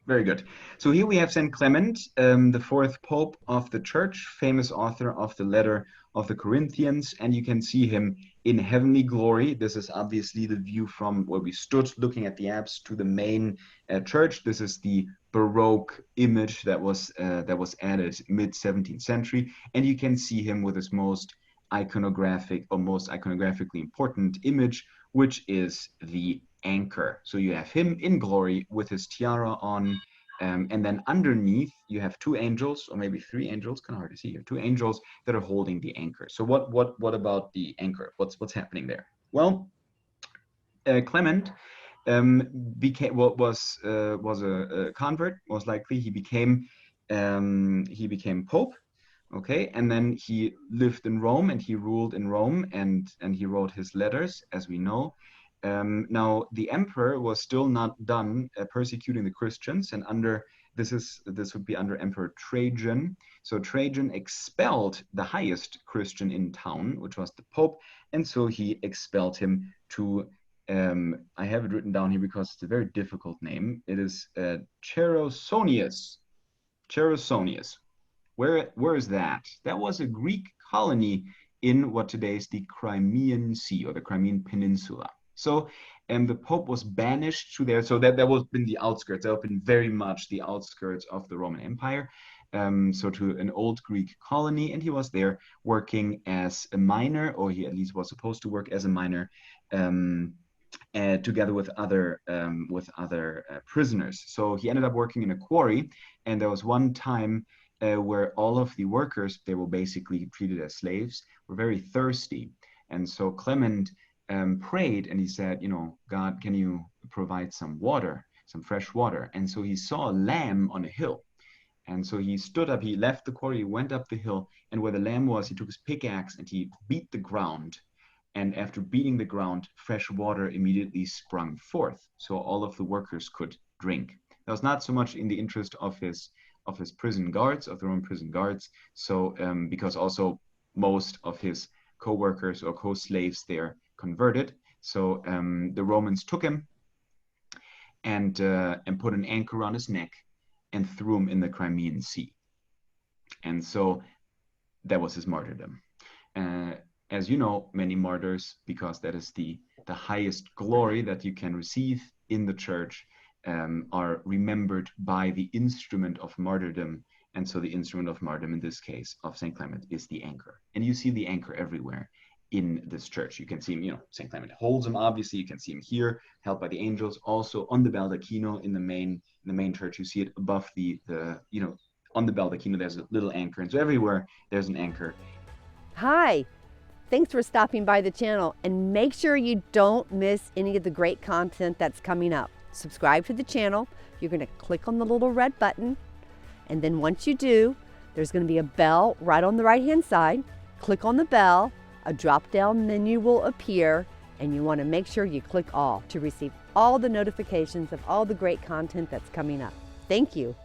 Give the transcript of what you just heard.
Very good. So here we have Saint Clement, the fourth pope of the church, famous author of the letter of the Corinthians, and you can see him in heavenly glory. This is obviously the view from where we stood looking at the apse to the main church. This is the Baroque image that was added mid 17th century, and you can see him with his most iconographic or most iconographically important image, which is the anchor. So you have him in glory with his tiara on, and then underneath you have two angels, or maybe three angels. Kind of hard to see here. Two angels that are holding the anchor. So what about the anchor? What's happening there? Well, Clement um, became what was a convert. Most likely, he became pope. Okay, and then he lived in Rome and he ruled in Rome and he wrote his letters, as we know. Now the emperor was still not done persecuting the Christians, and this would be under Emperor Trajan. So Trajan expelled the highest Christian in town, which was the Pope, and so he expelled him to. I have it written down here because it's a very difficult name. It is Cherosonius. Cherosonius. Where is that? That was a Greek colony in what today is the Crimean Sea or the Crimean Peninsula. So, and the Pope was banished to there. So that was in the outskirts. That would have been very much the outskirts of the Roman Empire. So to an old Greek colony, and he was there working as a miner, or he at least was supposed to work as a miner, together with other prisoners. So he ended up working in a quarry, and there was one time where all of the workers, they were basically treated as slaves, were very thirsty. And so Clement prayed and he said, God, can you provide some water, some fresh water? And so he saw a lamb on a hill. And so he stood up, he left the quarry, he went up the hill, and where the lamb was, he took his pickaxe and he beat the ground. And after beating the ground, fresh water immediately sprung forth. So all of the workers could drink. That was not so much in the interest of his prison guards, of the Roman prison guards. So because also most of his co-workers or co-slaves there converted. So the Romans took him and put an anchor around his neck and threw him in the Crimean Sea. And so that was his martyrdom. As you know, many martyrs, because that is the highest glory that you can receive in the church, are remembered by the instrument of martyrdom. And so the instrument of martyrdom in this case of St. Clement is the anchor. And you see the anchor everywhere in this church. You can see him, St. Clement holds him, obviously. You can see him here, held by the angels. Also on the baldacchino in the main church, you see it above the on the baldacchino, there's a little anchor. And so everywhere there's an anchor. Hi. Thanks for stopping by the channel, and make sure you don't miss any of the great content that's coming up. Subscribe to the channel. You're going to click on the little red button, and then once you do, there's going to be a bell right on the right hand side. Click on the bell, a drop down menu will appear, and you want to make sure you click all to receive all the notifications of all the great content that's coming up. Thank you.